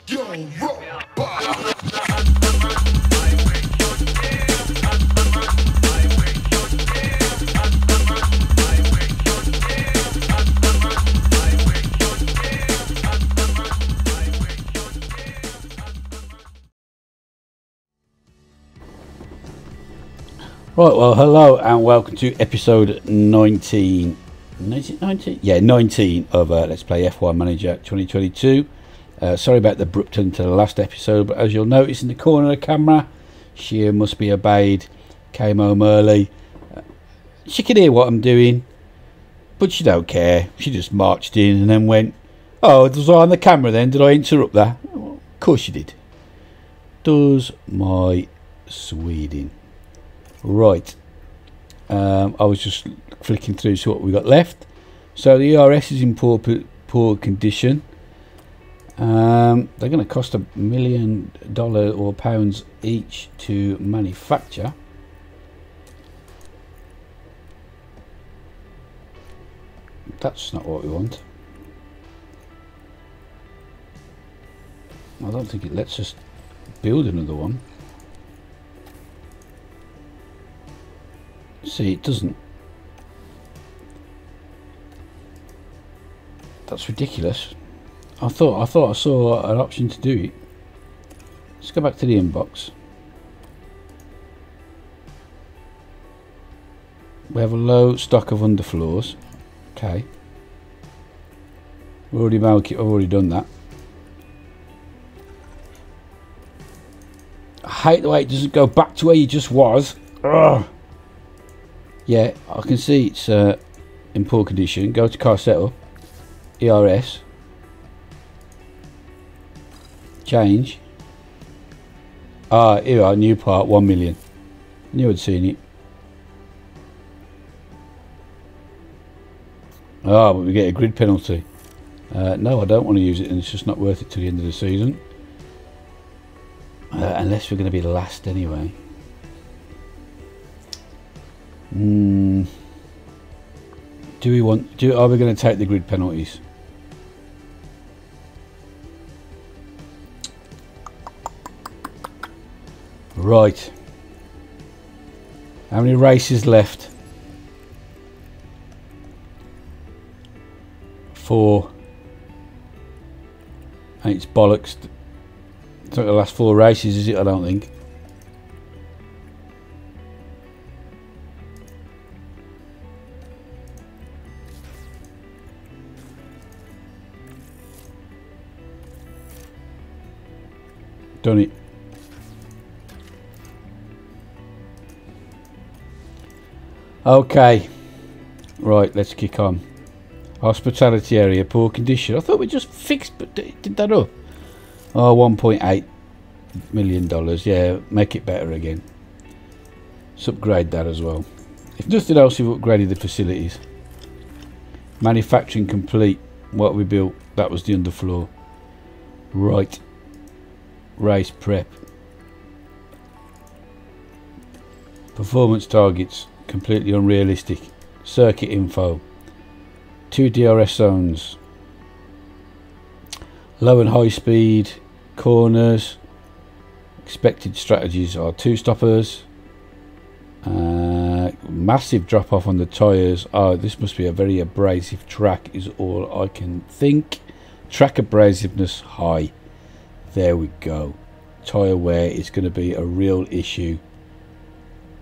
Yo, rock, Right, well, hello and welcome to episode 19. 19? Yeah, 19 of Let's Play F1 Manager 2022. Sorry about the abrupt end to the last episode, but as you'll notice in the corner of the camera, she must be obeyed. Came home early. She can hear what I'm doing, but she don't care. She just marched in and then went, "Oh, it was I on the camera then? Did I interrupt that?" Well, of course you did. Does my Sweden. Right, I was just flicking through to see what we got left. So the ERS is in poor condition. They're going to cost $1 million or pounds each to manufacture. That's not what we want. I don't think it lets us build another one. See, it doesn't. That's ridiculous. I thought I saw an option to do it. Let's go back to the inbox. We have a low stock of underfloors. Okay. I've already done that. I hate the way it doesn't go back to where you just was. Ugh. Yeah, I can see it's in poor condition. Go to car setup, ERS, change. Ah, here we are, new part, 1 million. Knew I'd seen it. Ah, but we get a grid penalty. No, I don't want to use it, and it's just not worth it till the end of the season. Unless we're going to be last anyway. Are we going to take the grid penalties? Right. How many races left? 4. And it's bollocks. It's not the last 4 races, is it? I don't think. Done it. Okay, right, let's kick on. Hospitality area, poor condition. I thought we just fixed, but did that up. Oh, $1.8 million. Yeah, make it better again. Let's upgrade that as well. If nothing else, we've upgraded the facilities. Manufacturing complete. What we built, that was the underfloor. Right. Race prep. Performance targets completely unrealistic. Circuit info. 2 DRS zones. Low and high speed corners. Expected strategies are 2 stoppers. Massive drop off on the tyres. Oh, this must be a very abrasive track is all I can think. Track abrasiveness high. There we go. Tyre wear is going to be a real issue.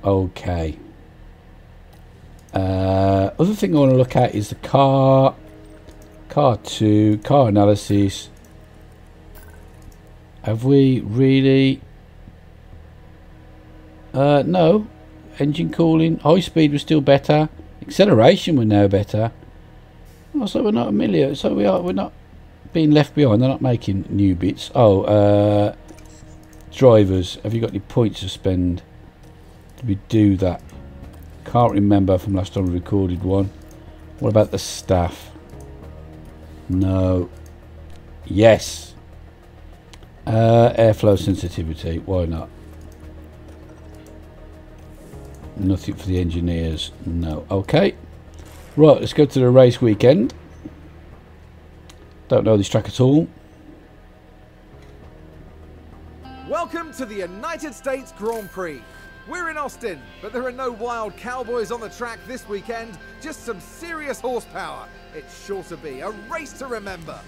Okay. Other thing I want to look at is the car 2, car analysis. Have we really? No. Engine cooling, high speed was still better. Acceleration were now better. Oh, so we're not a million. So we're not being left behind. They're not making new bits. Oh, drivers, have you got any points to spend? Did we do that? Can't remember from last time we recorded one. What about the staff? No. Yes. Airflow sensitivity, why not? Nothing for the engineers, no. Okay, right, let's go to the race weekend. Don't know this track at all. Welcome to the United States Grand Prix. We're in Austin, but there are no wild cowboys on the track this weekend, just some serious horsepower. It's sure to be a race to remember.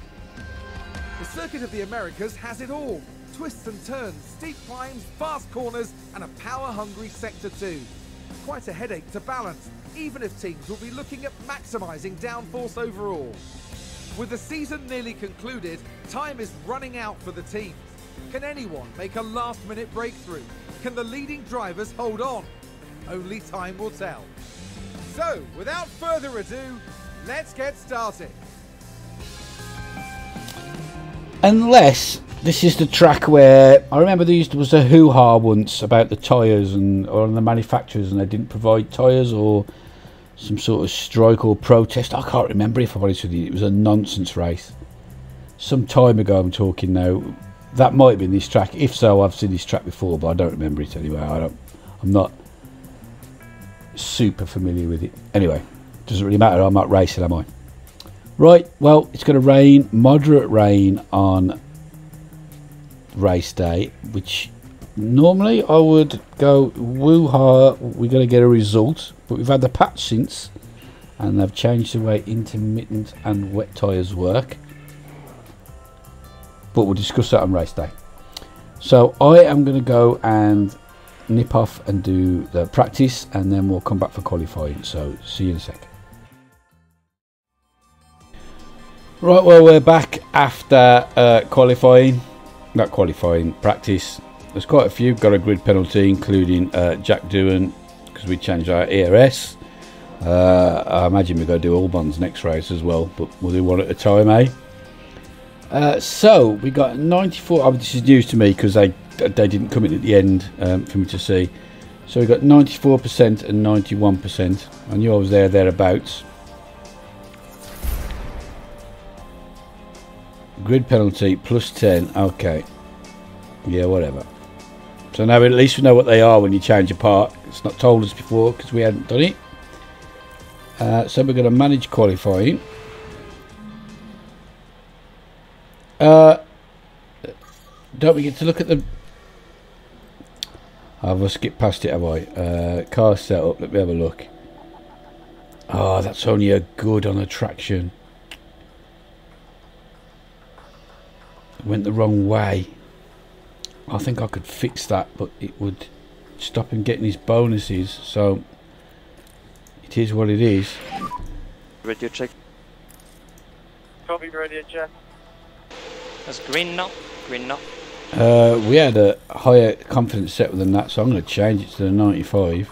The Circuit of the Americas has it all. Twists and turns, steep climbs, fast corners, and a power-hungry Sector 2. Quite a headache to balance, even if teams will be looking at maximising downforce overall. With the season nearly concluded, time is running out for the teams. Can anyone make a last-minute breakthrough? Can the leading drivers hold on? Only time will tell. So, without further ado, let's get started. Unless this is the track where I remember there was a hoo-ha once about the tyres or the manufacturers, and they didn't provide tyres, or some sort of strike or protest. I can't remember, if I'm honest with you. It was a nonsense race some time ago. I'm talking now. That might have been this track. If so, I've seen this track before, but I don't remember it anyway. I'm not super familiar with it. Anyway, doesn't really matter. I'm not racing, am I? Right, well, it's going to rain, moderate rain on race day, which normally I would go woo-ha, we're going to get a result, but we've had the patch since, and they've changed the way intermittent and wet tyres work, but we'll discuss that on race day. So I am going to go and nip off and do the practice, and then we'll come back for qualifying, so see you in a sec. Right, well, we're back after practice. There's quite a few. Got a grid penalty, including Jack Doohan, because we changed our ERS. I imagine we're going to do all bonds next race as well, but we'll do one at a time, eh? So we got 94. Oh, this is news to me because they didn't come in at the end for me to see. So we got 94% and 91%. I knew I was thereabouts. Grid penalty plus 10. Okay, yeah, whatever. So now at least we know what they are when you change a part. It's not told us before because we hadn't done it. So we're going to manage qualifying. Don't we get to look at the... I've skipped past it, have I? Car setup, let me have a look. Oh, that's only a good on attraction. Went the wrong way. I think I could fix that, but it would stop him getting his bonuses, so it is what it is. Radio check. Copy, radio check. That's green now. Green now. We had a higher confidence set than that, so I'm going to change it to the 95.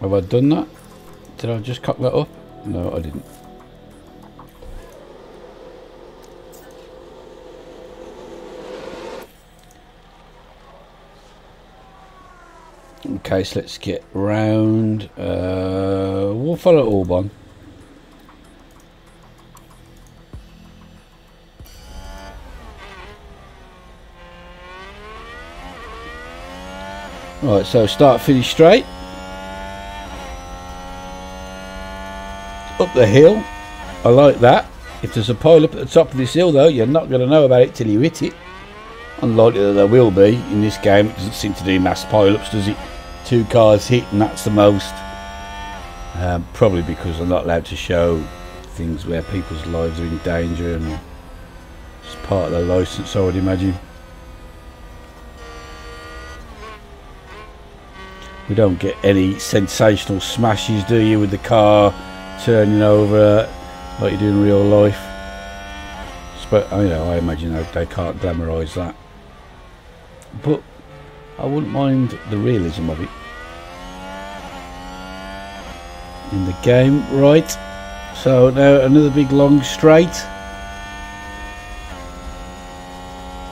Have I done that? Did I just cock that up? No, I didn't. Okay, so let's get round. We'll follow Albon. Right, so start, finish straight. Up the hill. I like that. If there's a pile up at the top of this hill, though, you're not going to know about it till you hit it. Unlikely that there will be in this game. It doesn't seem to do mass pile-ups, does it? 2 cars hit, and that's the most. Probably because I'm not allowed to show things where people's lives are in danger, and it's part of the licence, I would imagine. We don't get any sensational smashes, do you, with the car turning over like you do in real life? But I imagine they can't glamorise that. But I wouldn't mind the realism of it in the game. Right, so now another big long straight.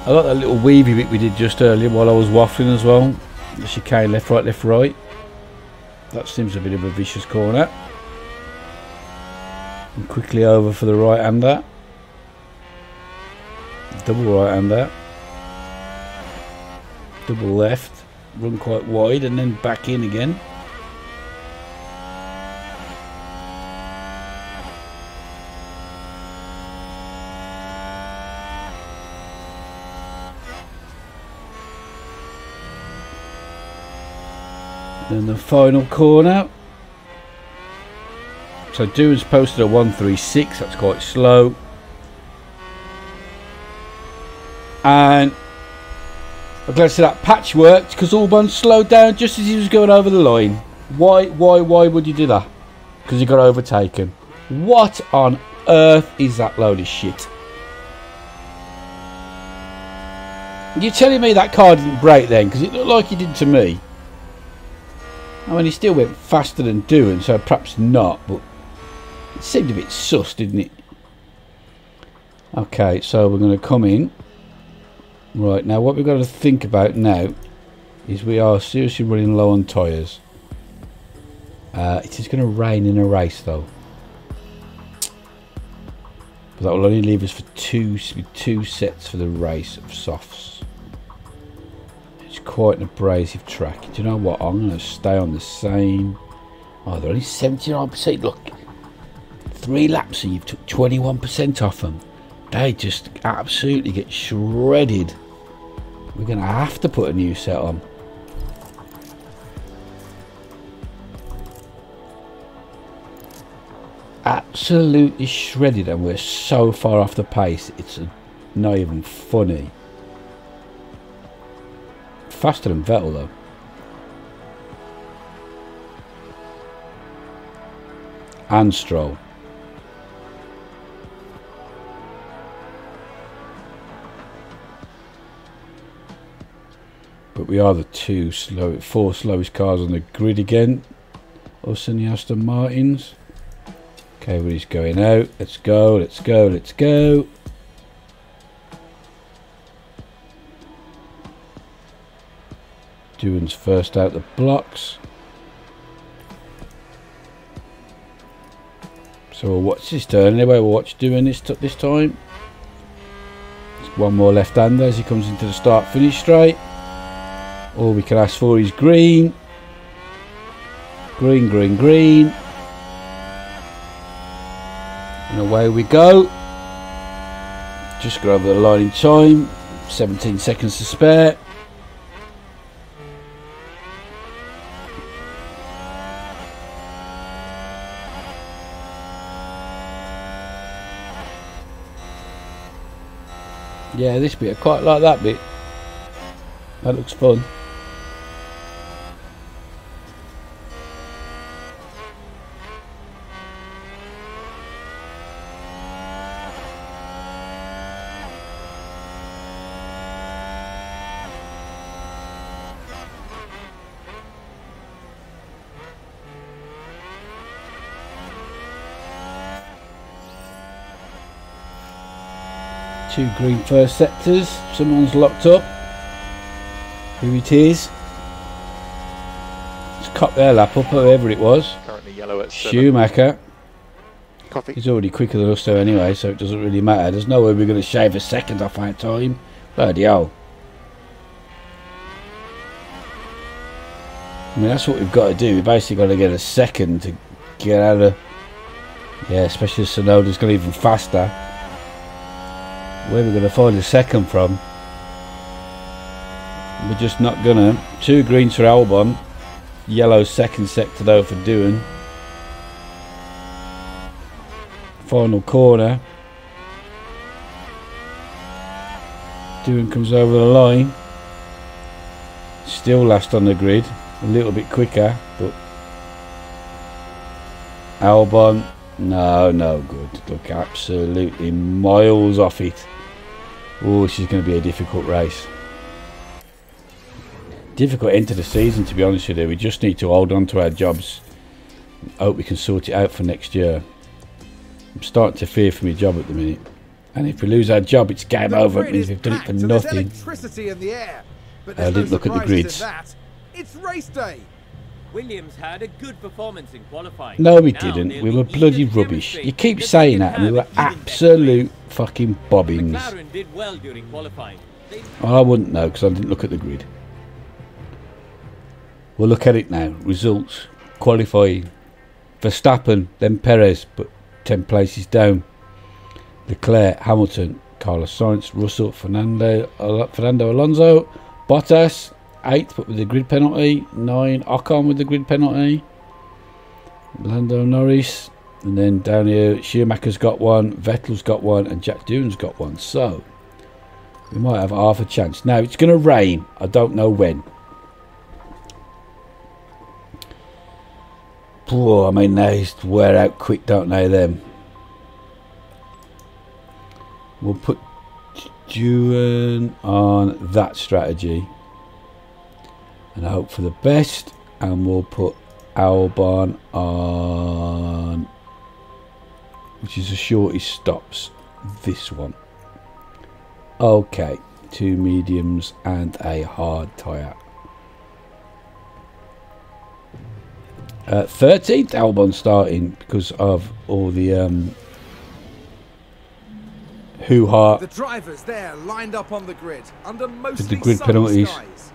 I like that little weavy bit we did just earlier while I was waffling as well. The chicane, left, right. That seems a bit of a vicious corner. And quickly over for the right-hander. Double right-hander. Double left. Run quite wide and then back in again. Then the final corner. So Doohan's posted a 136. That's quite slow. And I'm glad to see that patch worked because Albon slowed down just as he was going over the line. Why would you do that? Because he got overtaken. What on earth is that load of shit? You're telling me that car didn't brake then? Because it looked like it did to me. I mean, he still went faster than Doohan, so perhaps not, but it seemed a bit sus, didn't it? Okay, so we're going to come in. Right, now what we've got to think about now is we are seriously running low on tyres. It is going to rain in a race though. But that will only leave us for two sets for the race of softs. It's quite an abrasive track. Do you know what? I'm going to stay on the same. Oh, they're only 79%. Look, 3 laps and you've took 21% off them. They just absolutely get shredded. We're going to have to put a new set on. Absolutely shredded, and we're so far off the pace, it's not even funny. Faster than Vettel though. And Stroll. But we are the 4 slowest cars on the grid again. Us and the Aston Martins. Okay, we're just going out. Let's go, let's go, let's go. Doohan's first out the blocks. So we'll watch this turn anyway. We'll watch Doohan this time. There's one more left-hander as he comes into the start-finish straight. All we can ask for is green. Green, green, green. And away we go. Just got over the line in time. 17 seconds to spare. Yeah, this bit, I quite like that bit. That looks fun. Two green first sectors. Someone's locked up. Who it is? Let's cop their lap up, whoever it was. Currently yellow at 7. Schumacher. Coffee. He's already quicker than us though anyway, so it doesn't really matter. There's no way we're going to shave a second off our time. Bloody hell. I mean, that's what we've got to do. We've basically got to get a second to get out of... Yeah, especially if Sonoda's going even faster. Where we're going to find a second from? We're just not gonna. 2 greens for Albon, yellow second sector though for Doohan. Final corner. Doohan comes over the line. Still last on the grid, a little bit quicker, but Albon, no good. Look, absolutely miles off it. Oh, this is going to be a difficult race. Difficult end to the season, to be honest with you. We just need to hold on to our jobs. Hope we can sort it out for next year. I'm starting to fear for my job at the minute. And if we lose our job, it's game over. It means we've done it for nothing. Electricity in the air, but I didn't look at the grids. It's race day. Williams had a good performance in qualifying. No, we didn't. We were bloody rubbish. You keep saying that, and we were absolute fucking bobbins. McLaren did well during qualifying. I wouldn't know because I didn't look at the grid. We'll look at it now. Results. Qualifying. Verstappen, then Perez, but 10 places down. Leclerc, Hamilton, Carlos Sainz, Russell, Fernando Alonso, Bottas, 8th, but with the grid penalty. 9, Ocon with the grid penalty. Lando Norris. And then down here, Schumacher's got one, Vettel's got one, and Jack Doohan's got one. So, we might have half a chance. Now, it's going to rain. I don't know when. Poor, I mean, they wear out quick, don't they, them? We'll put Doohan on that strategy. And I hope for the best. And we'll put Albon on... which is the shortest stops, this one. Okay, 2 mediums and a hard tyre. 13th Albon starting because of all the hoo-ha. The drivers there lined up on the grid under mostly with the grid sunny penalties. skies.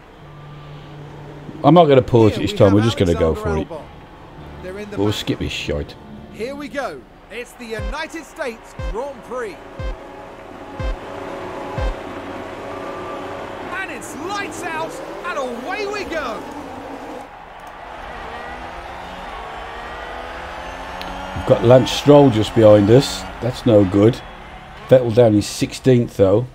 I'm not going to pause it Here this we time, have we're just going to go Alexander for it. Albon. They're in the We'll back. skip this shite. Here we go. It's the United States Grand Prix. And it's lights out and away we go. We've got Lance Stroll just behind us. That's no good. Vettel down is 16th though.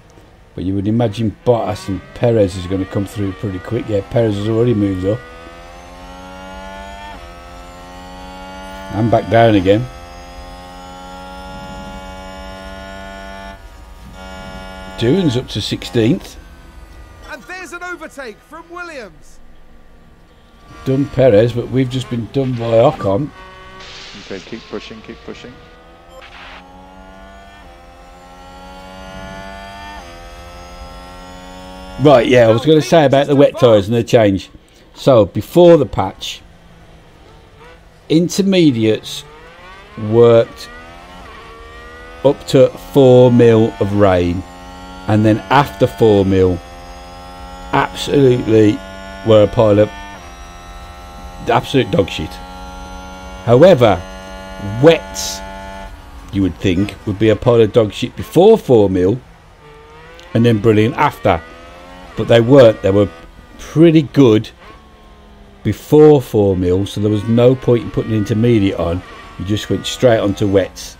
But you would imagine Bottas and Perez is going to come through pretty quick. Yeah, Perez has already moved up. And back down again. Doohan's up to 16th. And there's an overtake from Williams. Done Perez, but we've just been done by Ocon. Okay, keep pushing, keep pushing. Right, yeah, I was going to say about the wet tyres and the change. So, before the patch, intermediates worked up to 4 mil of rain, and then after 4 mil, absolutely were a pile of absolute dog shit. However, wets, you would think, would be a pile of dog shit before 4 mil, and then brilliant after. But they weren't. They were pretty good before 4 mil, so there was no point in putting intermediate on. You just went straight onto wets,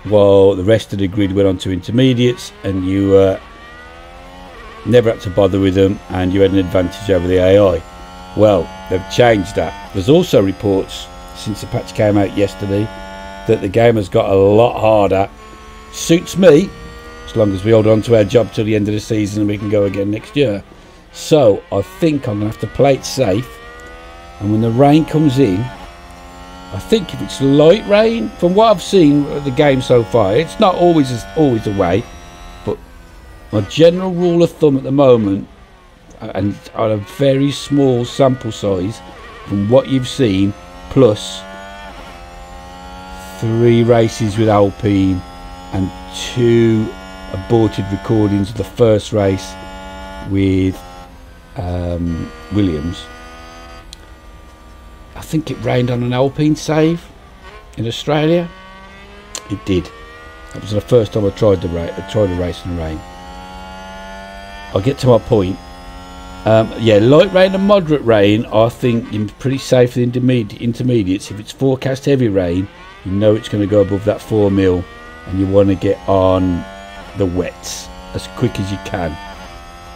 while the rest of the grid went onto intermediates, and you never had to bother with them, and you had an advantage over the AI. Well, they've changed that. There's also reports since the patch came out yesterday that the game has got a lot harder. Suits me, as long as we hold on to our job till the end of the season and we can go again next year. So I think I'm going to have to play it safe, and when the rain comes in, I think if it's light rain, from what I've seen of the game so far, it's not always a way, but my general rule of thumb at the moment, and on a very small sample size from what you've seen, plus 3 races with Alpine and 2 aborted recordings of the first race with Williams. I think it rained on an Alpine save in Australia. It did. That was the first time I tried a race in the rain. I'll get to my point. Yeah, light rain and moderate rain, I think you're pretty safe for the intermediates. If it's forecast heavy rain, you know it's going to go above that 4 mil, and you want to get on the wets as quick as you can.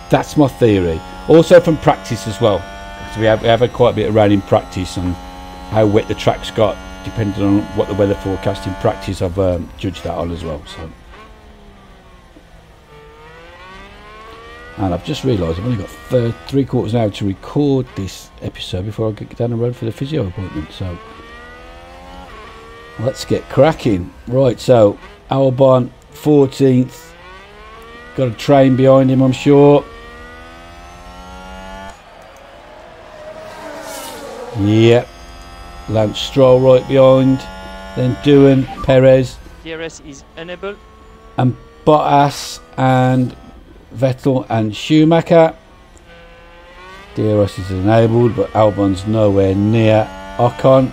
That's my theory. Also from practice as well. So we have had quite a bit of rain in practice, and how wet the track's got, depending on what the weather forecast in practice, I've judged that on as well. So, and I've just realised I've only got 3/4 of an hour to record this episode before I get down the road for the physio appointment. So let's get cracking. Right, so Albon 14th, got a train behind him, I'm sure. Yep, Lance Stroll right behind, then Doohan, Perez, DRS is enabled. and Bottas and Vettel and Schumacher. DRS is enabled, but Albon's nowhere near Ocon.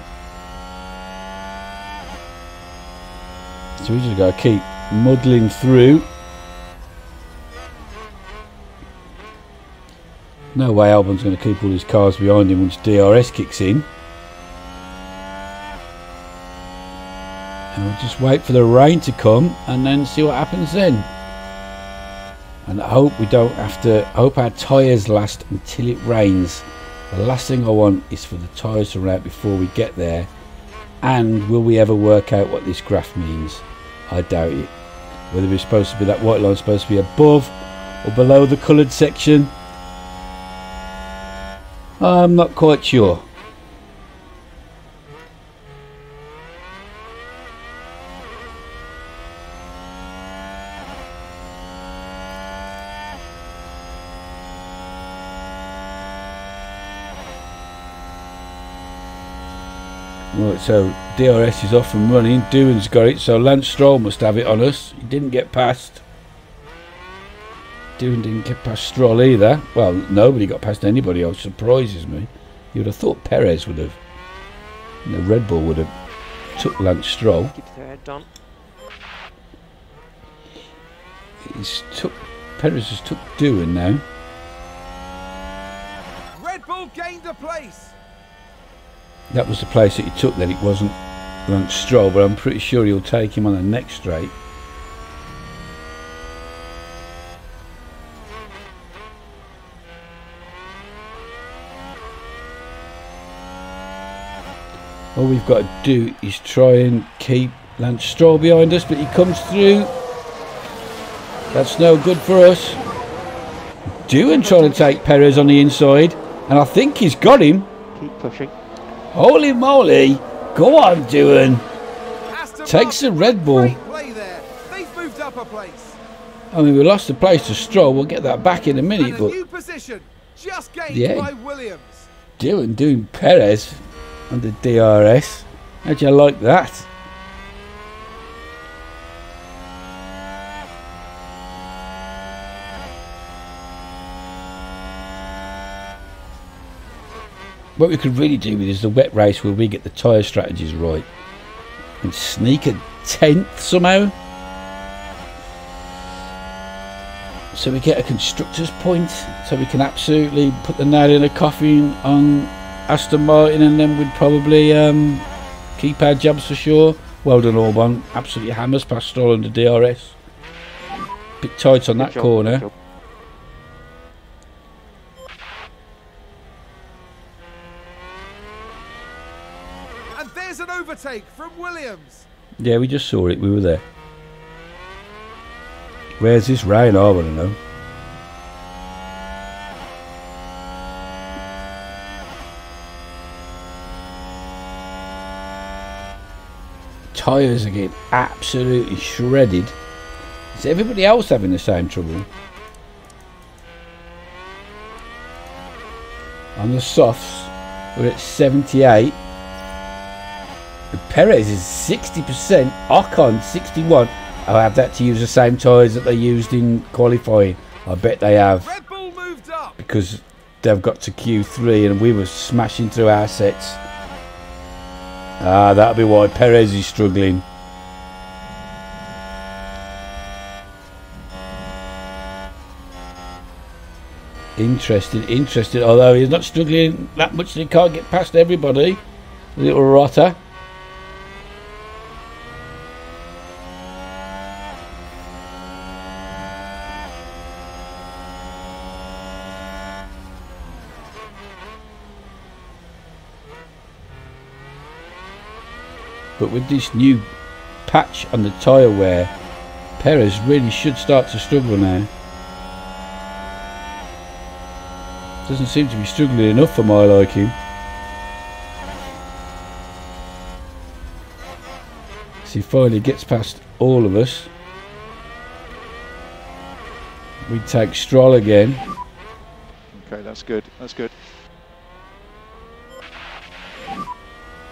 So we just got to keep muddling through. No way Albon's going to keep all his cars behind him once DRS kicks in. And we'll just wait for the rain to come and then see what happens then. And I hope we don't have to, I hope our tyres last until it rains. The last thing I want is for the tyres to run out before we get there. And will we ever work out what this graph means? I doubt it. Whether we're supposed to be, that white line supposed to be above or below the coloured section, I'm not quite sure. Right, so DRS is off and running. Doohan's got it, so Lance Stroll must have it on us. He didn't get past. Doohan didn't get past Stroll either. Well, nobody got past anybody else. Surprises me. You would have thought Perez would have. You know, Red Bull would have took Lance Stroll. Keep their head down. Perez has took Doohan now. Red Bull gained a place. That was the place that he took then. It wasn't Lance Stroll, but I'm pretty sure he'll take him on the next straight. All we've got to do is try and keep Lance Stroll behind us, but he comes through. That's no good for us. Doohan trying to take Perez on the inside, and I think he's got him. Keep pushing. Holy moly! Go on, Doohan. Takes the Red Bull. Great play there. They've moved up a place. I mean, we lost the place to Stroll. We'll get that back in a minute, And a but new position just gained yeah, by Williams. Doohan doing Perez under DRS. How'd you like that? What we could really do with is the wet race where we get the tyre strategies right and sneak a 10th somehow, so we get a constructor's point, so we can absolutely put the nail in the coffin on Aston Martin, and then we'd probably keep our jobs for sure. Well done, Albon. Absolutely hammers past Stroll under DRS. Bit tight on that corner. There's an overtake from Williams. Yeah, we just saw it. We were there. Where's this rain? I want to know. Tyres are getting absolutely shredded. Is everybody else having the same trouble? On the softs, we're at 78. Perez is 60%, Ocon 61. I'll have that to use the same tyres that they used in qualifying. I bet they have. Red Bull moved up. Because they've got to Q3 and we were smashing through our sets. Ah, that'll be why Perez is struggling. Interesting. Although he's not struggling that much that he can't get past everybody. Little rotter. But with this new patch on the tyre wear, Perez really should start to struggle now. Doesn't seem to be struggling enough for my liking. So he finally gets past all of us. We take Stroll again. Okay, that's good. That's good.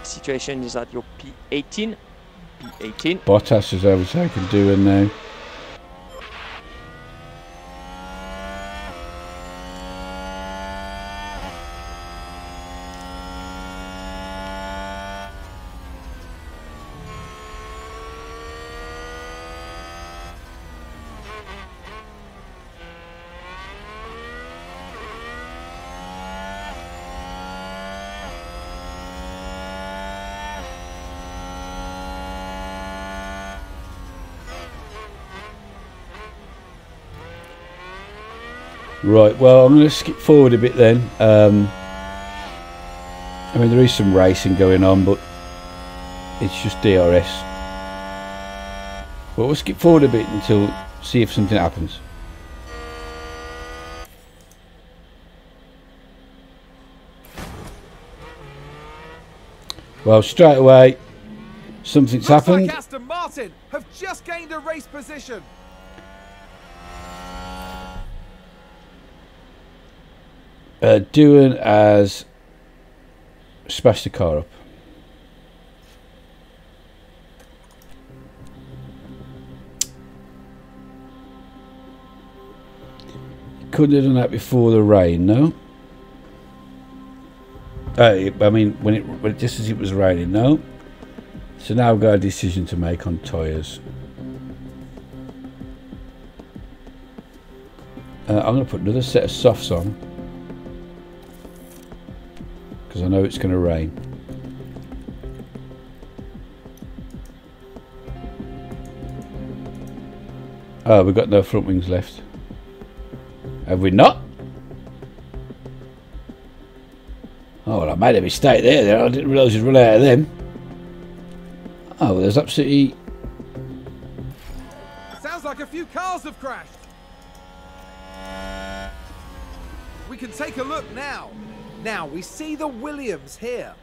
Situation is at your P18. P18. Bottas has overtaken Doohan now. Right, well, I'm going to skip forward a bit then. I mean, there is some racing going on, but it's just DRS. But we'll skip forward a bit until see if something happens. Well, straight away, something's happened. Like Aston Martin have just gained a race position. Doohan has smashed the car up. Couldn't have done that before the rain, no? I mean, when it just as it was raining, no? So now I've got a decision to make on tyres. I'm going to put another set of softs on, because I know it's going to rain. Oh, we've got no front wings left. Have we not? Oh, well, I made a mistake there. I didn't realise you'd run out of them. Oh, well, there's absolutely... Sounds like a few cars have crashed. We can take a look now. Now we see the Williams here.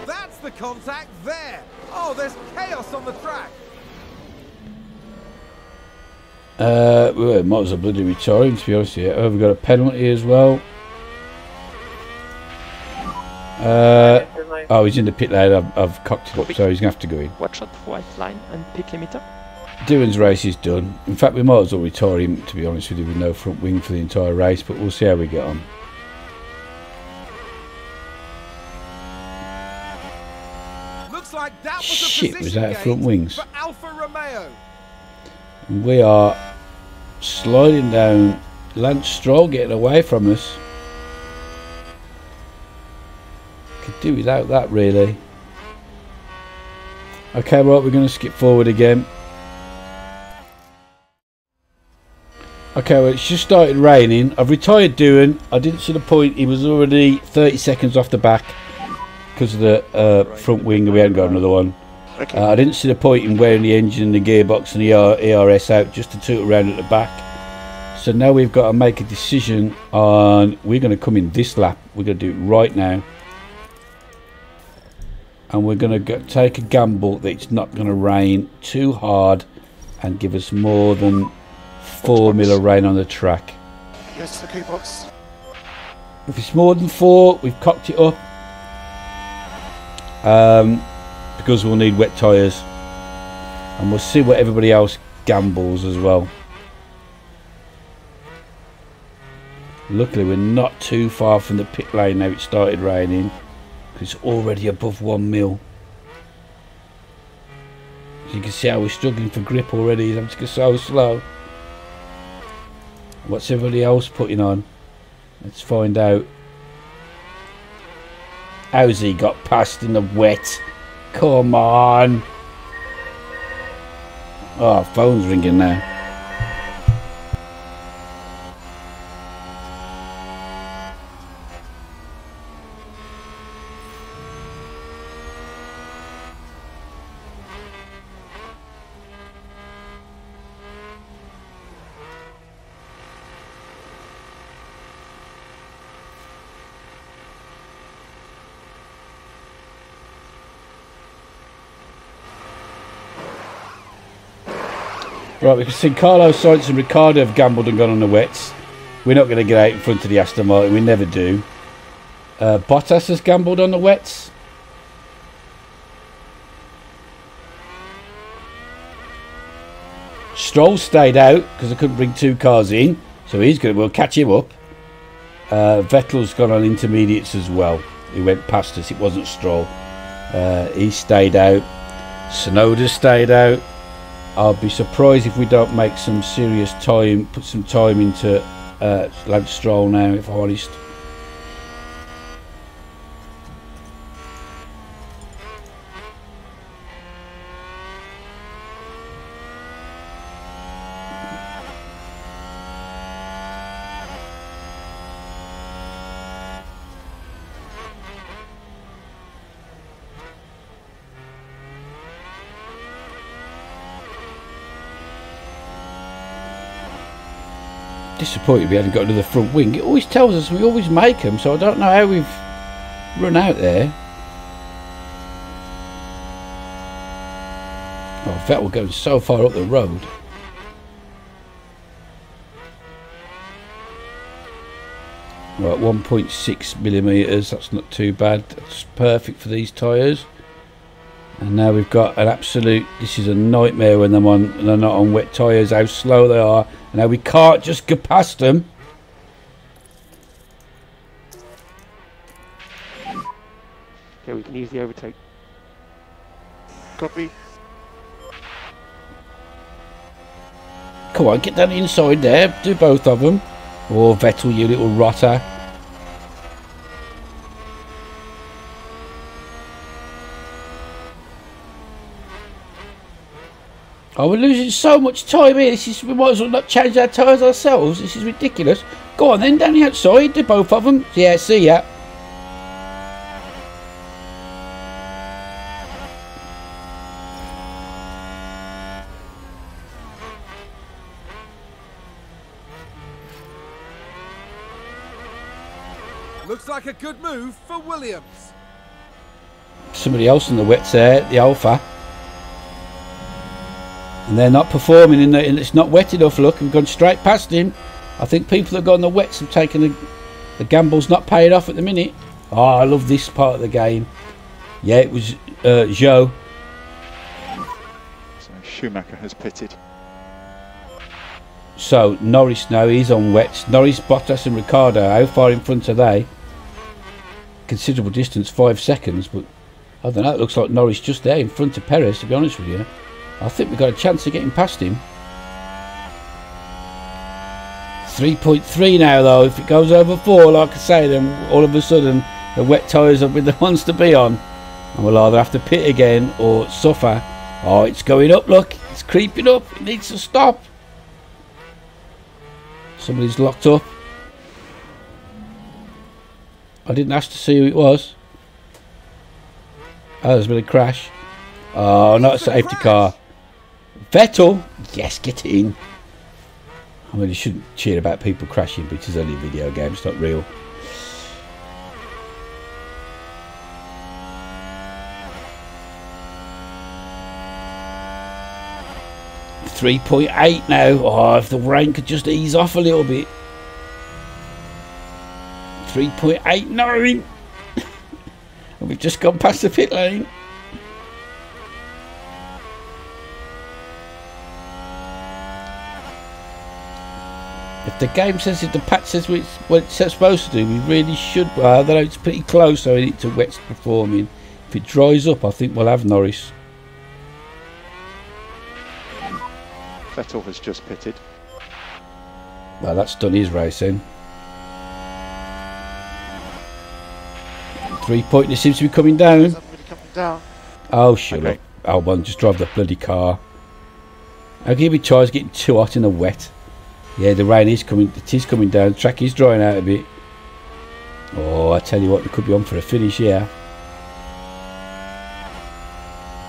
That's the contact there. Oh, there's chaos on the track. Well, might as well bloody retire him, to be honest with you. Oh, we've got a penalty as well. Oh, he's in the pit lane. I've cocked it up, so he's going to have to go in. Watch out for white line and pit limiter. Doohan's race is done. In fact, we might as well retire him, to be honest with you, with no front wing for the entire race, but we'll see how we get on. Looks like that was a Shit, position was that gain front wings? for Alfa Romeo. We are sliding down. Lance Stroll getting away from us. Could do without that, really. Okay, right, we're going to skip forward again. Okay, well, it's just started raining. I've retired Doohan. I didn't see the point. He was already 30 seconds off the back because of the front wing. We hadn't got another one. Okay. I didn't see the point in wearing the engine and the gearbox and the ERS out just to toot around at the back. So now we've got to make a decision on... We're going to come in this lap. We're going to do it right now. And we're going to take a gamble that it's not going to rain too hard and give us more than 4 mil of rain on the track. Yes, the gearbox. If it's more than 4, we've cocked it up. Because we'll need wet tyres. And we'll see what everybody else gambles as well. Luckily we're not too far from the pit lane now it started raining. It's already above 1 mil. As you can see how we're struggling for grip already. I'm just so slow. What's everybody else putting on? Let's find out. How's he got past in the wet? Come on. Oh, phone's ringing now. Right, we can see Carlos Sainz and Ricciardo have gambled and gone on the wets. We're not going to get out in front of the Aston Martin, we never do. Bottas has gambled on the wets. Stroll stayed out because I couldn't bring 2 cars in, so he's going to, we'll catch him up. Vettel's gone on intermediates as well. He went past us, it wasn't Stroll. He stayed out. Tsunoda stayed out. I'll be surprised if we don't make some serious time, put some time into Lance Stroll now, if I'm honest. Disappointed we haven't got another front wing. It always tells us we always make them, so I don't know how we've run out there. Oh, Vettel going so far up the road. Right, 1.6 millimeters. That's not too bad. That's perfect for these tyres. And now we've got an absolute. This is a nightmare when they're not on wet tyres. How slow they are. And now we can't just go past them. Okay, we can easily overtake. Copy. Come on, get down the inside there. Do both of them. Oh, Vettel, you little rotter. Oh, we're losing so much time here. We might as well not change our tyres ourselves. This is ridiculous. Go on then, down the outside. Do both of them. Yeah, see ya. Looks like a good move for Williams. Somebody else in the wets there, the Alpha. And they're not performing and it's not wet enough. Look, we've gone straight past him. I think people that go on the wets have taken the gamble's not paid off at the minute. Oh, I love this part of the game. Yeah, it was Joe. So Schumacher has pitted. So Norris now, he's on wets. Norris, Bottas and Ricciardo, how far in front are they? Considerable distance, 5 seconds, but I don't know, it looks like Norris just there in front of Perez, to be honest with you. I think we've got a chance of getting past him. 3.3 now though. If it goes over 4, like I say, then all of a sudden the wet tyres will be the ones to be on. And we'll either have to pit again or suffer. Oh, it's going up, look. It's creeping up. It needs to stop. Somebody's locked up. I didn't ask to see who it was. Oh, there's been a crash. Oh, not a safety car. Vettel, yes, get in. I mean, you shouldn't cheer about people crashing, but it is only a video game, it's not real. .8 now. Oh, if the rain could just ease off a little bit. 3.89. And we've just gone past the pit lane. If the game says it, the patch says what it's supposed to do, we really should. Well, I don't know, it's pretty close, so it's to wet performing. If it dries up, I think we'll have Norris. Vettel has just pitted. Well, that's done his race then. 3 point, it seems to be coming down. It's not really coming down. Oh, shut Okay. up. Albon, just drive the bloody car. How can you be trying? It's getting too hot in the wet. Yeah, the rain is coming. It is coming down. The track is drying out a bit. Oh, I tell you what, they could be on for a finish here.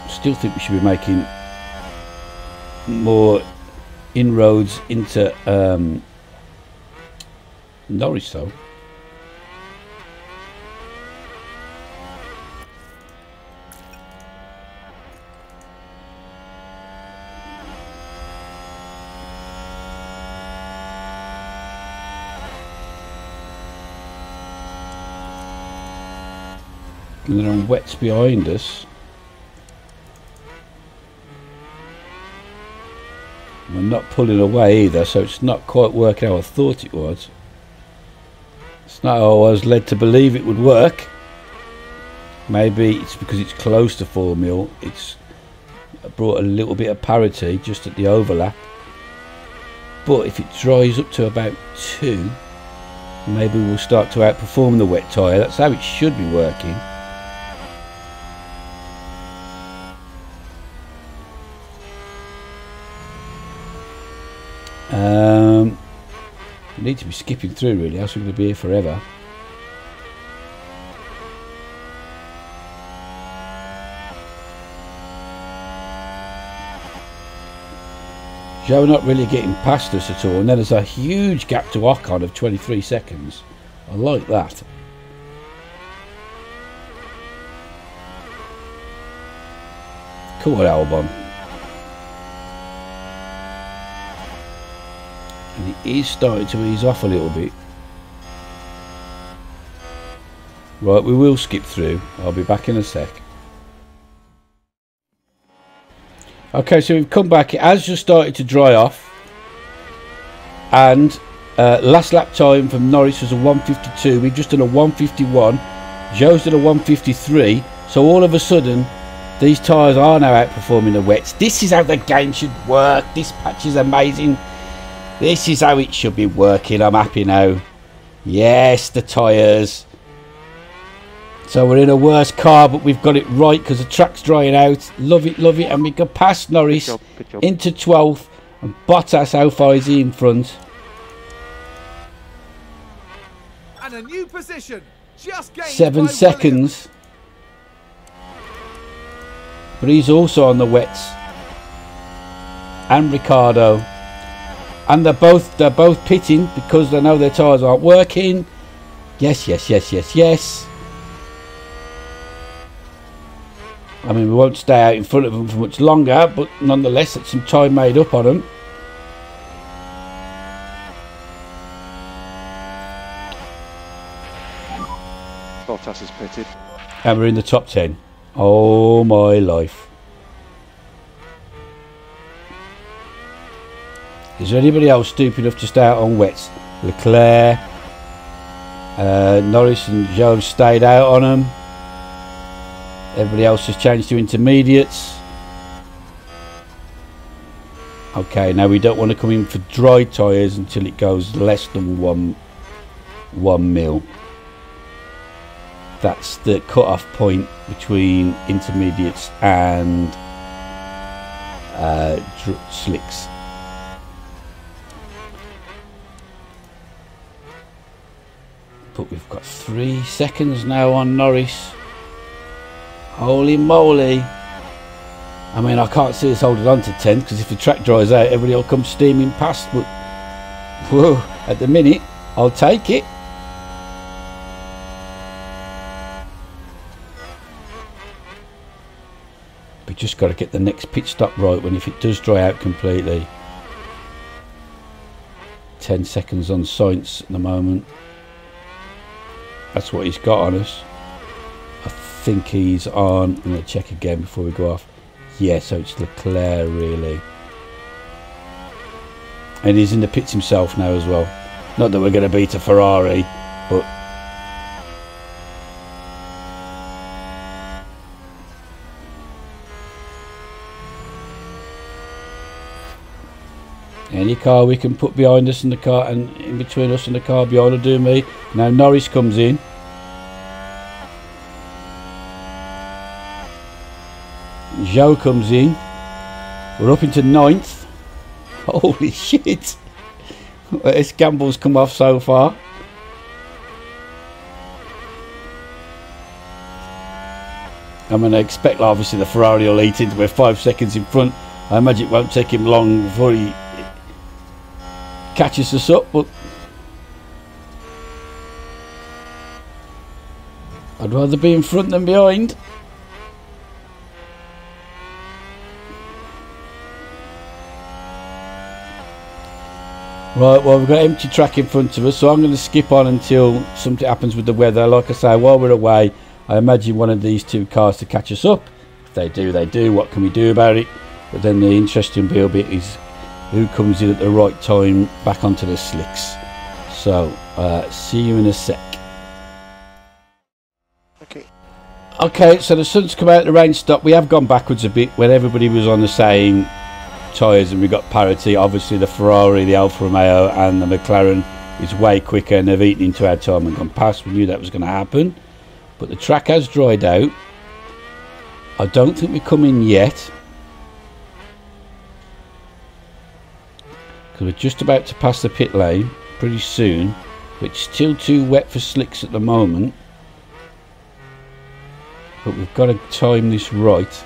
Still think we should be making more inroads into Norris, though. And they're on wets behind us. We're not pulling away either, so it's not quite working how I thought it was. It's not how I was led to believe it would work. Maybe it's because it's close to 4 mil. It's brought a little bit of parity just at the overlap. But if it dries up to about 2, maybe we'll start to outperform the wet tyre. That's how it should be working. We need to be skipping through really, else we're going to be here forever. Joe not really getting past us at all, and then there's a huge gap to Ocon of 23 seconds. I like that. Cool, Albon. And he is starting to ease off a little bit. Right, we will skip through. I'll be back in a sec. Okay, so we've come back. It has just started to dry off. And last lap time from Norris was a 1:52. We've just done a 1:51. Joe's done a 1:53. So all of a sudden, these tyres are now outperforming the wets. This is how the game should work. This patch is amazing. This is how it should be working. I'm happy now. Yes, the tyres. So we're in a worse car, but we've got it right because the track's drying out. Love it, love it. And we go past Norris Good job. into 12th. And Bottas, how far is he in front? And a new position. Just gained 7 by seconds. But he's also on the wets. And Ricardo. And they're both pitting because they know their tyres aren't working. Yes, yes, yes, yes, yes. I mean, we won't stay out in front of them for much longer, but nonetheless, it's some time made up on them. Bottas is pitted. And we're in the top 10. Oh my life. Is there anybody else stupid enough to stay out on wets? Leclerc, Norris and Joe stayed out on them. Everybody else has changed to intermediates. Okay, now we don't want to come in for dry tyres until it goes less than one mil. That's the cut-off point between intermediates and slicks. But we've got 3 seconds now on Norris. Holy moly. I mean, I can't see us holding on to 10 because if the track dries out, everybody will come steaming past. But whoa, at the minute, I'll take it. We just got to get the next pit stop right when if it does dry out completely. 10 seconds on Sainz at the moment. That's what he's got on us. I think he's on. I'm going to check again before we go off. Yeah, so it's Leclerc really. And he's in the pits himself now as well. Not that we're going to beat a Ferrari, but any car we can put behind us in the car and in between us and the car behind will do me. Now Norris comes in. Zhou comes in. We're up into 9th. Holy shit. This gamble's come off so far. I'm going to expect obviously the Ferrari will eat into. We're 5 seconds in front. I imagine it won't take him long before he catches us up, but I'd rather be in front than behind. Right, well, we've got empty track in front of us, so I'm going to skip on until something happens with the weather. Like I say, while we're away, I imagine one of these two cars to catch us up. If they do, they do. What can we do about it? But then the interesting bit is who comes in at the right time back onto the slicks. So, see you in a sec. Okay, so the sun's come out, the rain stopped. We have gone backwards a bit when everybody was on the same tyres and we got parity. Obviously the Ferrari, the Alfa Romeo and the McLaren is way quicker and they've eaten into our time and gone past. We knew that was going to happen. But the track has dried out. I don't think we're coming yet. Because we're just about to pass the pit lane pretty soon. But it's still too wet for slicks at the moment. But we've got to time this right.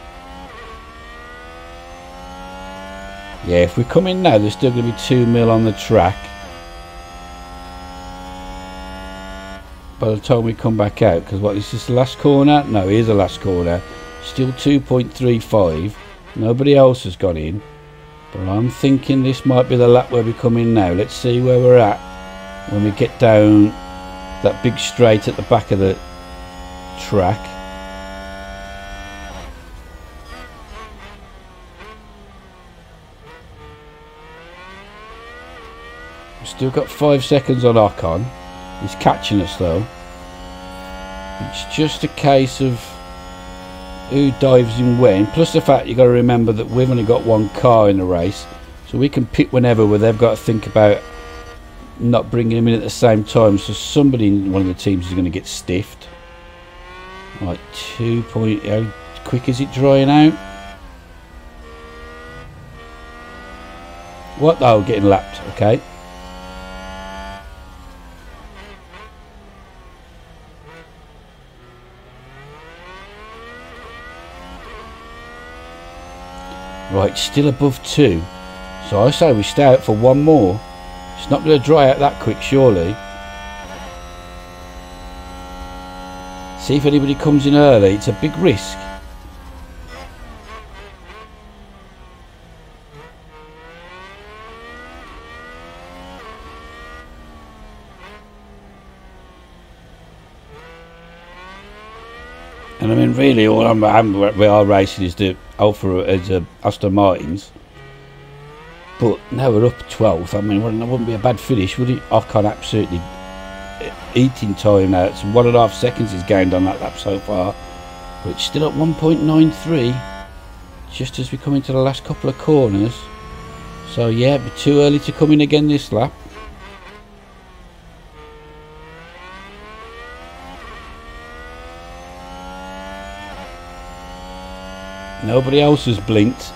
Yeah, if we come in now, there's still going to be 2 mil on the track. By the time we come back out, because what is this, the last corner? No, here's the last corner. Still 2.35. Nobody else has gone in. But I'm thinking this might be the lap where we come in now. Let's see where we're at when we get down that big straight at the back of the track. We've still got 5 seconds on Ocon. He's catching us though. It's just a case of who dives in when, plus the fact you've got to remember that we've only got one car in the race, so we can pit whenever, where they've got to think about not bringing him in at the same time, so somebody in one of the teams is going to get stiffed. Like 2.0, how quick is it drying out? What? Oh, getting lapped, okay. Right, still above 2. So I say we stay out for one more. It's not going to dry out that quick, surely. See if anybody comes in early. It's a big risk. And I mean, really, all we are racing is the Aston Martins. But now we're up 12th. I mean, that wouldn't be a bad finish, would it? Ocon absolutely eating time now. It's 1.5 seconds he's gained on that lap so far. But it's still at 1.93. Just as we come into the last couple of corners. So yeah, it'd be too early to come in again this lap. Nobody else has blinked.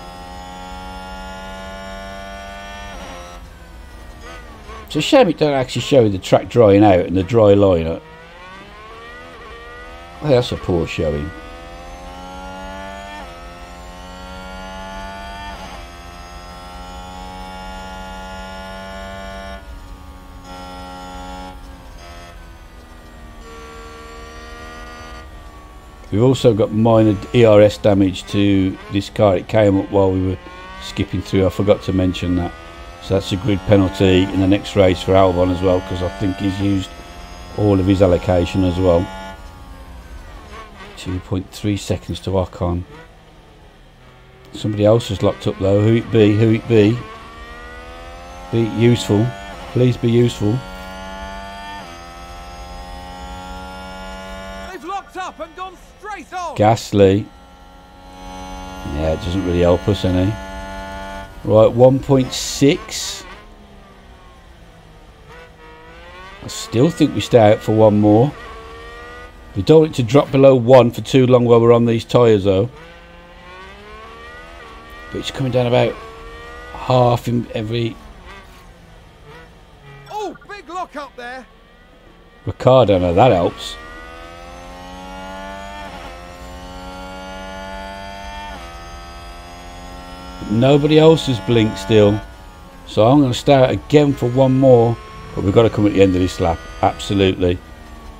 It's a shame it don't actually show the track drying out and the dry line. Oh, that's a poor showing. We've also got minor ERS damage to this car. It came up while we were skipping through. I forgot to mention that. So that's a grid penalty in the next race for Albon as well, because I think he's used all of his allocation as well. 2.3 seconds to Ocon. Somebody else has locked up though. Who it be? Who it be? Be useful. Please be useful. They've locked up and gone straight on. Gasly. Yeah, it doesn't really help us any. Right, 1.6. I still think we stay out for one more. We don't want it to drop below 1 for too long while we're on these tyres though. But it's coming down about half in every... Oh, big lock up there. Ricardo, now that helps. Nobody else has blinked still, so I'm going to start again for one more, but we've got to come at the end of this lap, absolutely.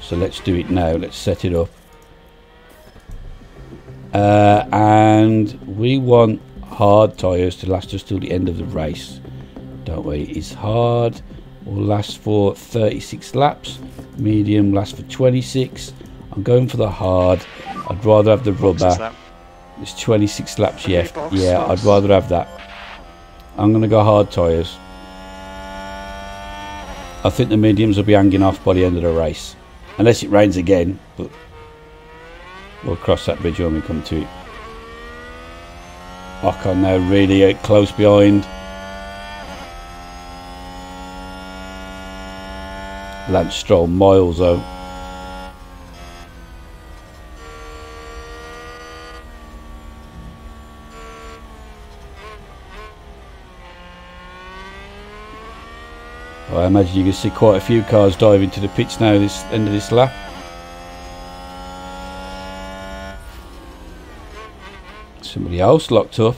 So let's do it now. Let's set it up, and we want hard tyres to last us till the end of the race, don't we? It's hard will last for 36 laps, medium lasts for 26. I'm going for the hard. I'd rather have the rubber. It's 26 laps yet. Yeah, I'd rather have that. I'm going to go hard tyres. I think the mediums will be hanging off by the end of the race. Unless it rains again, but we'll cross that bridge when we come to it. Ocon now really close behind. Lance Stroll miles though. I imagine you can see quite a few cars dive into the pits now this end of this lap. Somebody else locked up.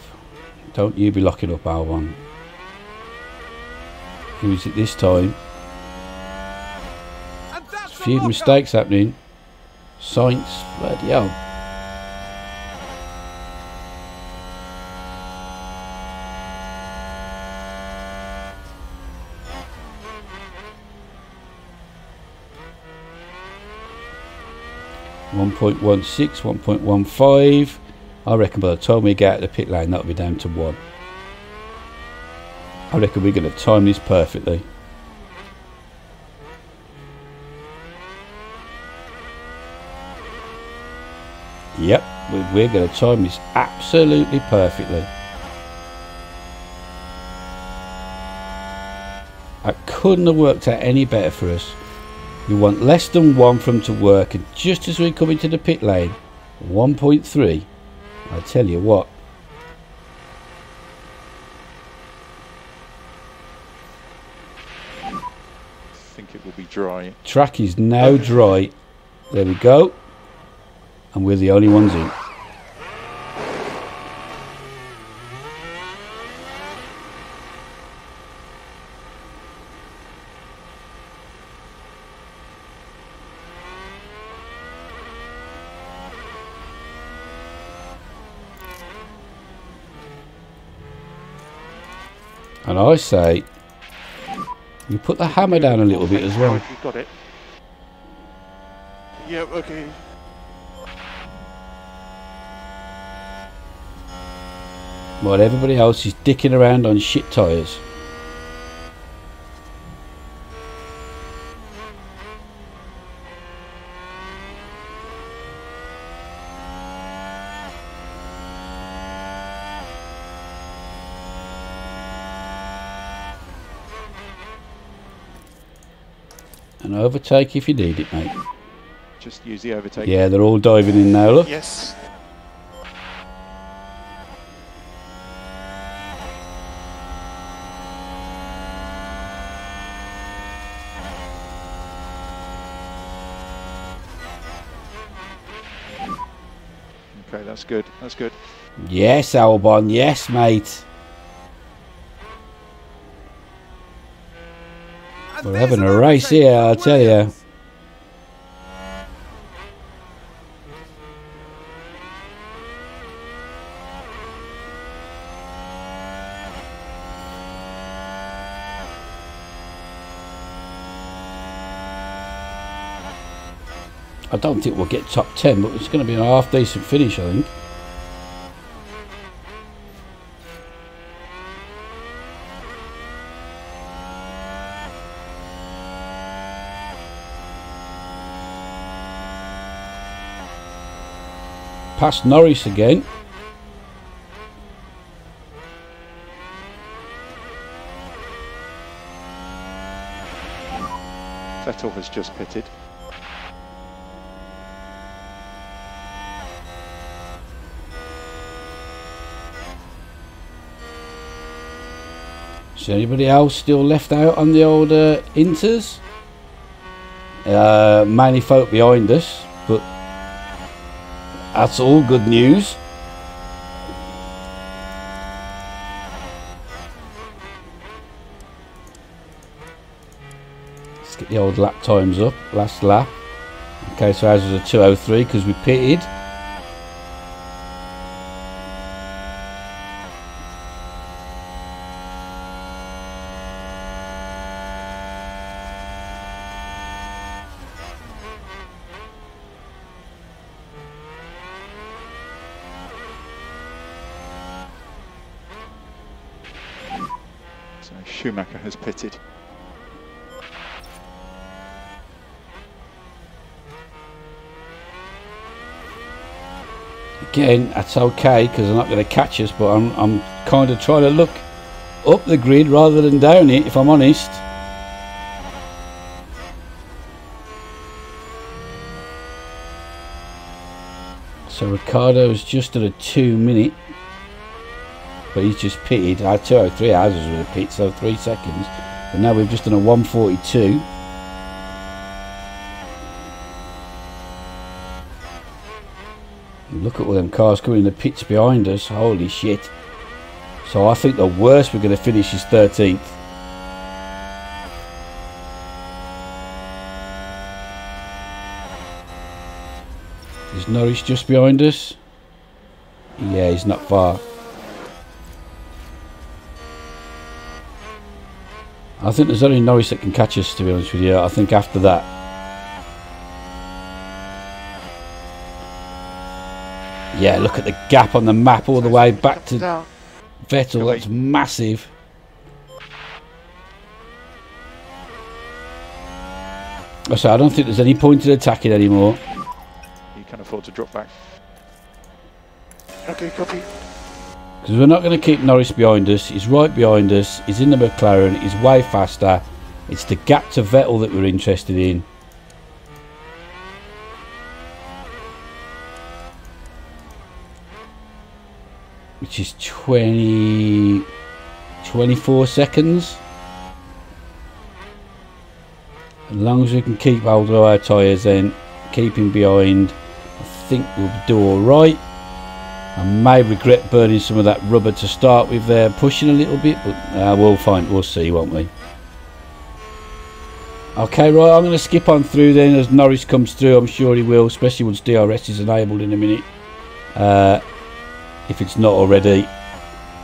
Don't you be locking up Albon. Who's it this time? And that's A few the mistakes happening. Sainz, bloody hell. .16, 1.15. I reckon by the time we get out of the pit lane, that'll be down to 1. I reckon we're going to time this perfectly. Yep, we're going to time this absolutely perfectly. That couldn't have worked out any better for us. We want less than 1 for them to work, and just as we come into the pit lane, 1.3. I tell you what. I think it will be dry. Track is now dry. There we go. And we're the only ones in. And I say, you put the hammer down a little bit as well. You got it. Yeah, okay. While everybody else is dicking around on shit tyres. An overtake if you need it, mate. Just use the overtake. Yeah, they're all diving in now, look. Yes. Okay, that's good. That's good. Yes, Albon, yes, mate. And We're there's having an a race overtake here, from I'll tell you. Williams. I don't think we'll get top 10, but it's going to be a half decent finish, I think. Past Norris again. Vettel has just pitted. Is anybody else still left out on the old Inters? Mainly folk behind us, but that's all good news. Let's get the old lap times up. Last lap. Okay, so ours was a 2:03 because we pitted. So Schumacher has pitted. Again, that's okay because they're not going to catch us, but I'm kind of trying to look up the grid rather than down it, if I'm honest. So Ricardo's just at a 2 minute, but he's just pitted. Our 2:03 hours was with a pit, so 3 seconds. But now we've just done a 1:42. Look at all them cars coming in the pits behind us. Holy shit. So I think the worst we're going to finish is 13th. Is Norris just behind us? Yeah, he's not far. I think there's only Norris that can catch us, to be honest with you. I think after that. Yeah, look at the gap on the map all the way back to Vettel. That's massive. So I don't think there's any point in attacking anymore. You can afford to drop back. Okay, copy. Because we're not going to keep Norris behind us. He's right behind us. He's in the McLaren. He's way faster. It's the gap to Vettel that we're interested in. Which is 24 seconds. As long as we can keep hold of our tyres, then keep him behind, I think we'll do alright. I may regret burning some of that rubber to start with there, pushing a little bit, but we'll see, won't we? Okay, right, I'm going to skip on through then as Norris comes through. I'm sure he will, especially once DRS is enabled in a minute, if it's not already,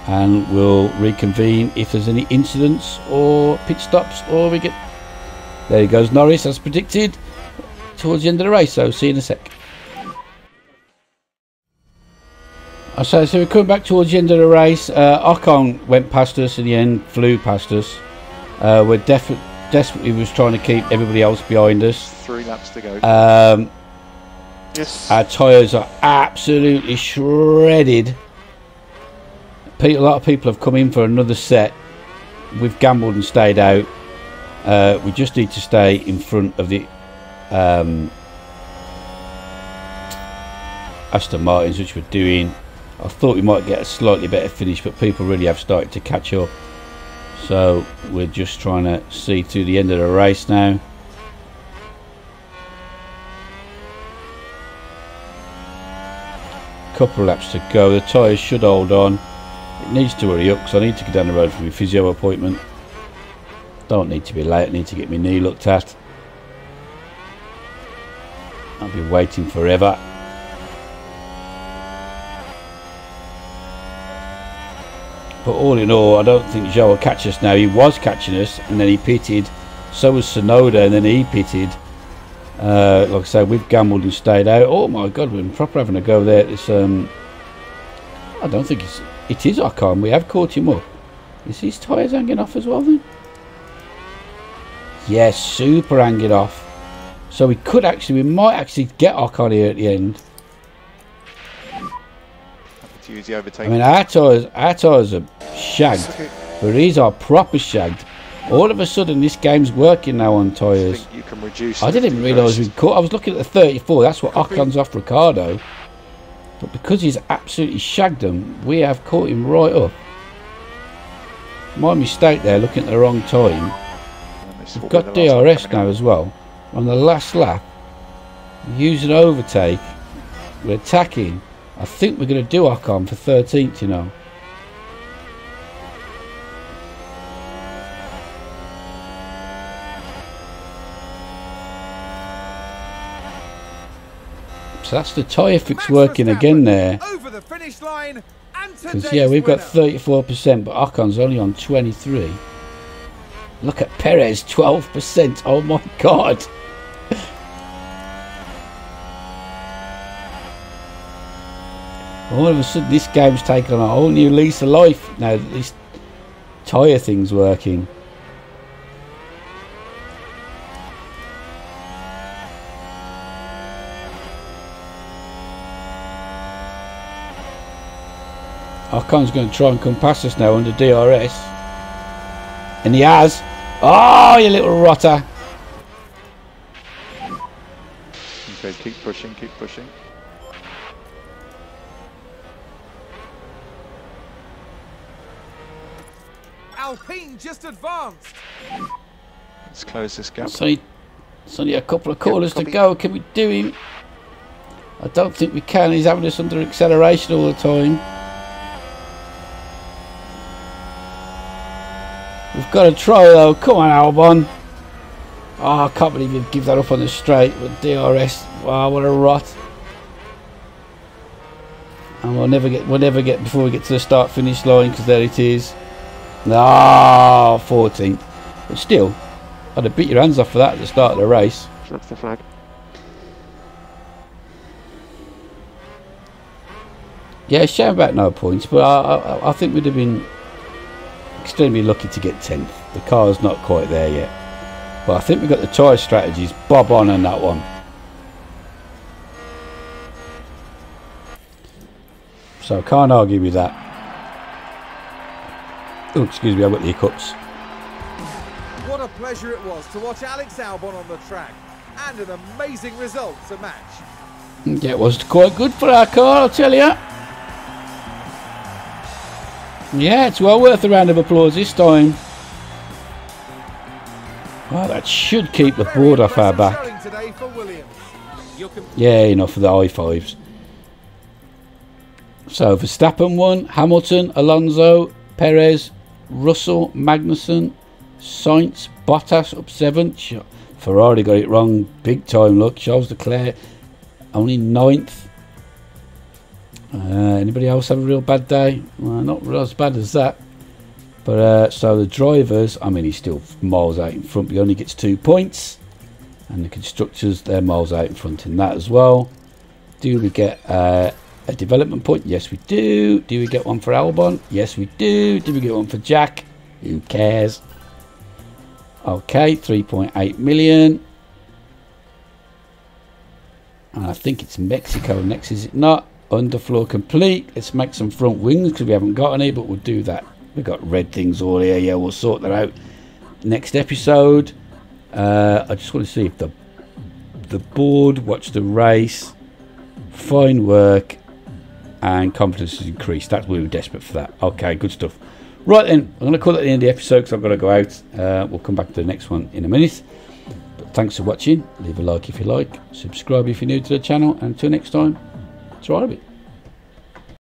and we'll reconvene if there's any incidents or pit stops, or we get... There he goes, Norris, as predicted, towards the end of the race, so see you in a sec. So we're coming back towards the end of the race. Ocon went past us in the end, flew past us. We're desperately was trying to keep everybody else behind us. 3 laps to go. Yes. Our tyres are absolutely shredded. A lot of people have come in for another set. We've gambled and stayed out. We just need to stay in front of the Aston Martins, which we're doing. I thought we might get a slightly better finish, but people really have started to catch up. So we're just trying to see through the end of the race now. Couple of laps to go. The tyres should hold on. It needs to hurry up because I need to go down the road for my physio appointment. Don't need to be late. I need to get my knee looked at. I'll be waiting forever. But all in all, I don't think Joe will catch us now. He was catching us and then he pitted. So was Sonoda and then he pitted. Like I say, we've gambled and stayed out. Oh my God, we're proper having a go there. It's I don't think it is Ocon. We have caught him up. Is his tyres hanging off as well then? Yes, super hanging off. So we might actually get Ocon here at the end. To use the overtake. I mean, our tyres are shagged, but these are proper shagged. All of a sudden, this game's working now on tyres. I think you can reduce. I didn't even realise we caught. I was looking at the 34. That's what Ocon's off Ricardo. But because he's absolutely shagged them, we have caught him right up. My mistake there, looking at the wrong time. We've got DRS now as well. On the last lap, using overtake, we're attacking. I think we're going to do Ocon for 13th, you know. So that's the tyre fix working again there. Over the finish line, because yeah, we've got 34%, but Ocon's only on 23. Look at Perez, 12%. Oh my God. All of a sudden, this game's taken on a whole new lease of life now that this tyre thing's working. Ocon's going to try and come past us now under DRS. And he has. Oh, you little rotter. Okay, keep pushing, keep pushing. Alpine just advanced. Let's close this gap. It's only a couple of corners to go. Can we do him? I don't think we can. He's having us under acceleration all the time. We've got to try though. Come on, Albon. Oh, I can't believe you give that up on the straight with DRS. Wow, what a rot. And we'll never get before we get to the start finish line, because there it is. No, 14th. But still, I'd have beat your hands off for that at the start of the race. That's the flag. Yeah, shame about no points, but I think we'd have been extremely lucky to get 10th. The car's not quite there yet. But I think we've got the tyre strategies bob on that one. So I can't argue with that. Oh, excuse me, I've got the hiccups. What a pleasure it was to watch Alex Albon on the track. And an amazing result to match. Yeah, it was quite good for our car, I'll tell you. Yeah, it's well worth a round of applause this time. Well, that should keep the board off our back. Yeah, enough of the high fives. So Verstappen won, Hamilton, Alonso, Perez, Russell, Magnussen, Sainz, Bottas up 7th. Ferrari got it wrong big time. Look, Charles Leclerc only 9th. Anybody else have a real bad day? Well, not real as bad as that. But so the drivers, I mean, he's still miles out in front, but he only gets 2 points. And the constructors, they're miles out in front in that as well. Do we get a development point? Yes, we do. Do we get one for Albon? Yes, we do. Do we get one for Jack? Who cares? Okay, 3.8 million. And I think it's Mexico next, is it not? Underfloor complete. Let's make some front wings because we haven't got any, but we'll do that. We've got red things all here. Yeah, we'll sort that out next episode. I just want to see if the board, watch the race, fine work, and confidence has increased. That's we were desperate for that. Okay, good stuff. Right then, I'm going to call it the end of the episode because I've got to go out. We'll come back to the next one in a minute. But thanks for watching. Leave a like if you like. Subscribe if you're new to the channel. And until next time, it's all right.